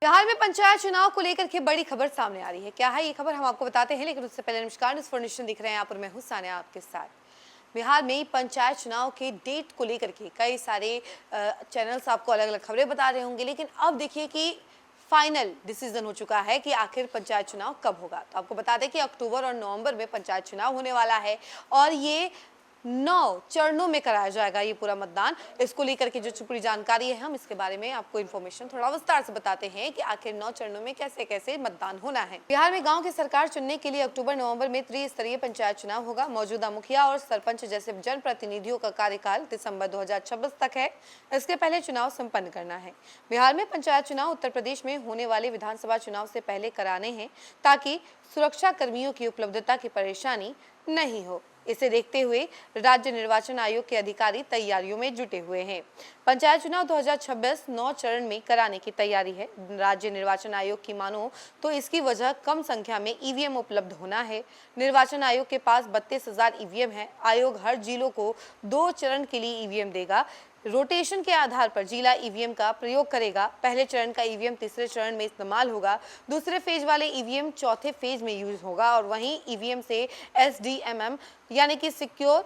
बिहार में पंचायत चुनाव को लेकर के बड़ी खबर सामने आ रही है। क्या है ये खबर, हम आपको बताते हैं, लेकिन उससे पहले नमस्कार, न्यूज़ फॉर नेशन दिख रहे हैं यहाँ पर, मैं हूँ सानिया आपके साथ। बिहार में पंचायत चुनाव के डेट को लेकर के कई सारे चैनल्स आपको अलग अलग खबरें बता रहे होंगे, लेकिन अब देखिए कि फाइनल डिसीजन हो चुका है कि आखिर पंचायत चुनाव कब होगा। तो आपको बता दें कि अक्टूबर और नवंबर में पंचायत चुनाव होने वाला है और ये 9 चरणों में कराया जाएगा ये पूरा मतदान। इसको लेकर के जो पूरी जानकारी है, हम इसके बारे में आपको इन्फॉर्मेशन थोड़ा विस्तार से बताते हैं कि आखिर 9 चरणों में कैसे कैसे मतदान होना है। बिहार में गांव की सरकार चुनने के लिए अक्टूबर नवंबर में त्रिस्तरीय पंचायत चुनाव होगा। मौजूदा मुखिया और सरपंच जैसे जनप्रतिनिधियों का कार्यकाल दिसंबर 2026 तक है। इसके पहले चुनाव संपन्न करना है। बिहार में पंचायत चुनाव उत्तर प्रदेश में होने वाले विधानसभा चुनाव से पहले कराने हैं, ताकि सुरक्षा कर्मियों की उपलब्धता की परेशानी नहीं हो। इसे देखते हुए राज्य निर्वाचन आयोग के अधिकारी तैयारियों में जुटे हुए हैं। पंचायत चुनाव 2026 9 चरण में कराने की तैयारी है। राज्य निर्वाचन आयोग की मानो तो इसकी वजह कम संख्या में ईवीएम उपलब्ध होना है। निर्वाचन आयोग के पास 32,000 ईवीएम है। आयोग हर जिलों को 2 चरण के लिए ईवीएम देगा। रोटेशन के आधार पर जिला ईवीएम का प्रयोग करेगा। पहले चरण का ईवीएम तीसरे चरण में इस्तेमाल होगा। दूसरे फेज वाले ईवीएम चौथे फेज में यूज होगा और वहीं ईवीएम से एसडीएमएम यानी कि सिक्योर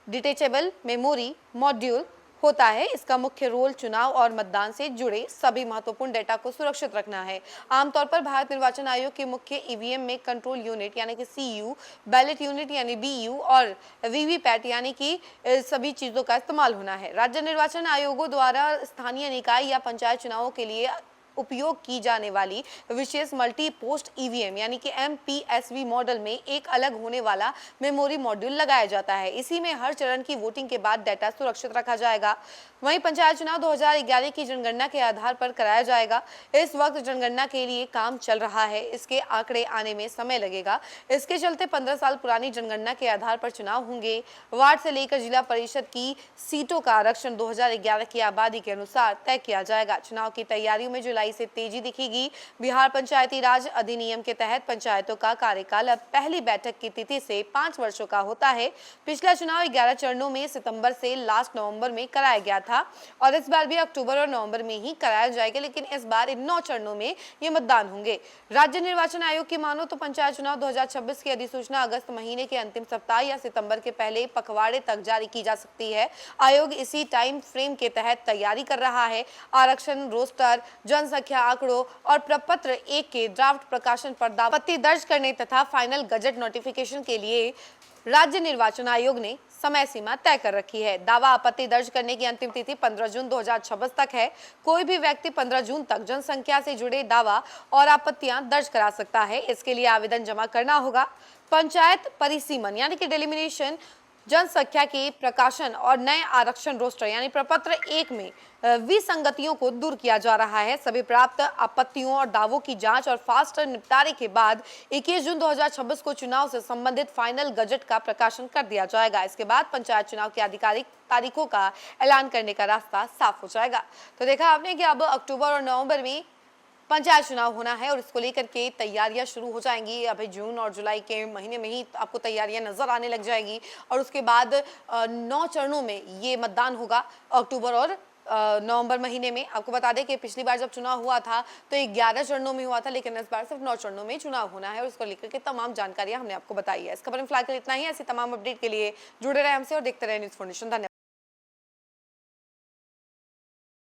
डिटेचेबल मेमोरी मॉड्यूल होता है। इसका मुख्य रोल चुनाव और मतदान से जुड़े सभी महत्वपूर्ण डेटा को सुरक्षित रखना है। आमतौर पर भारत निर्वाचन आयोग के मुख्य ईवीएम में कंट्रोल यूनिट यानी कि सीयू, बैलेट यूनिट यानी बीयू और वीवीपैट यानी कि सभी चीजों का इस्तेमाल होना है। राज्य निर्वाचन आयोगों द्वारा स्थानीय निकाय या पंचायत चुनावों के लिए उपयोग की जाने वाली विशेष मल्टी पोस्ट ईवीएम यानी कि एमपीएसवी मॉडल में एक अलग होने वाला मेमोरी मॉड्यूल लगाया जाता है। इसी में हर चरण की वोटिंग के बाद डाटा सुरक्षित रखा जाएगा। वहीं पंचायत चुनाव 2011 की जनगणना के आधार पर कराया जाएगा। इस वक्त जनगणना के लिए काम चल रहा है। इसके आंकड़े आने में समय लगेगा। इसके चलते 15 साल पुरानी जनगणना के आधार पर चुनाव होंगे। वार्ड से लेकर जिला परिषद की सीटों का आरक्षण 2011 की आबादी के अनुसार तय किया जाएगा। चुनाव की तैयारियों में जुलाई से तेजी दिखेगी। बिहार पंचायती राज अधिनियम के तहत पंचायतों का कार्यकाल अब पहली बैठक की तिथि से 5 वर्षों का होता है। पिछला चुनाव 11 चरणों में सितंबर से लास्ट नवंबर में कराया गया था और इस बार भी अक्टूबर और नवंबर में ही कराया जाएगा, लेकिन इस बार इन 9 चरणों में ये मतदान होंगे। राज्य निर्वाचन आयोग की मानो तो पंचायत चुनाव 2026 की अधिसूचना अगस्त महीने के अंतिम सप्ताह या सितंबर के पहले पखवाड़े तक जारी की जा सकती है। आयोग इसी टाइम फ्रेम के तहत तैयारी कर रहा है। आरक्षण, रोस्टर, जनसंख्या आंकड़ों और प्रपत्र 1 के ड्राफ्ट प्रकाशन पर आपत्ति दर्ज करने तथा फाइनल गजट नोटिफिकेशन के लिए राज्य निर्वाचन आयोग ने समय सीमा तय कर रखी है। दावा आपत्ति दर्ज करने की अंतिम तिथि 15 जून 2026 तक है। कोई भी व्यक्ति 15 जून तक जनसंख्या से जुड़े दावा और आपत्तियां दर्ज करा सकता है। इसके लिए आवेदन जमा करना होगा। पंचायत परिसीमन यानी कि डेलिमिनेशन, जनसंख्या के प्रकाशन और नए आरक्षण रोस्टर यानी प्रपत्र 1 में विसंगतियों को दूर किया जा रहा है। सभी प्राप्त आपत्तियों और दावों की जांच और फास्ट निपटारे के बाद 21 जून 2026 को चुनाव से संबंधित फाइनल गजट का प्रकाशन कर दिया जाएगा। इसके बाद पंचायत चुनाव की आधिकारिक तारीखों का ऐलान करने का रास्ता साफ हो जाएगा। तो देखा आपने कि अब अक्टूबर और नवंबर में पंचायत चुनाव होना है और इसको लेकर के तैयारियां शुरू हो जाएंगी। अभी जून और जुलाई के महीने में ही आपको तैयारियां नजर आने लग जाएगी और उसके बाद 9 चरणों में ये मतदान होगा अक्टूबर और नवंबर महीने में। आपको बता दें कि पिछली बार जब चुनाव हुआ था तो 11 चरणों में हुआ था, लेकिन इस बार सिर्फ 9 चरणों में चुनाव होना है और उसको लेकर के तमाम जानकारियां हमने आपको बताई है। इस खबर में फिलहाल इतना ही है। ऐसी तमाम अपडेट के लिए जुड़े रहे हमसे और देखते रहे न्यूज़ फॉर नेशन। धन्यवाद।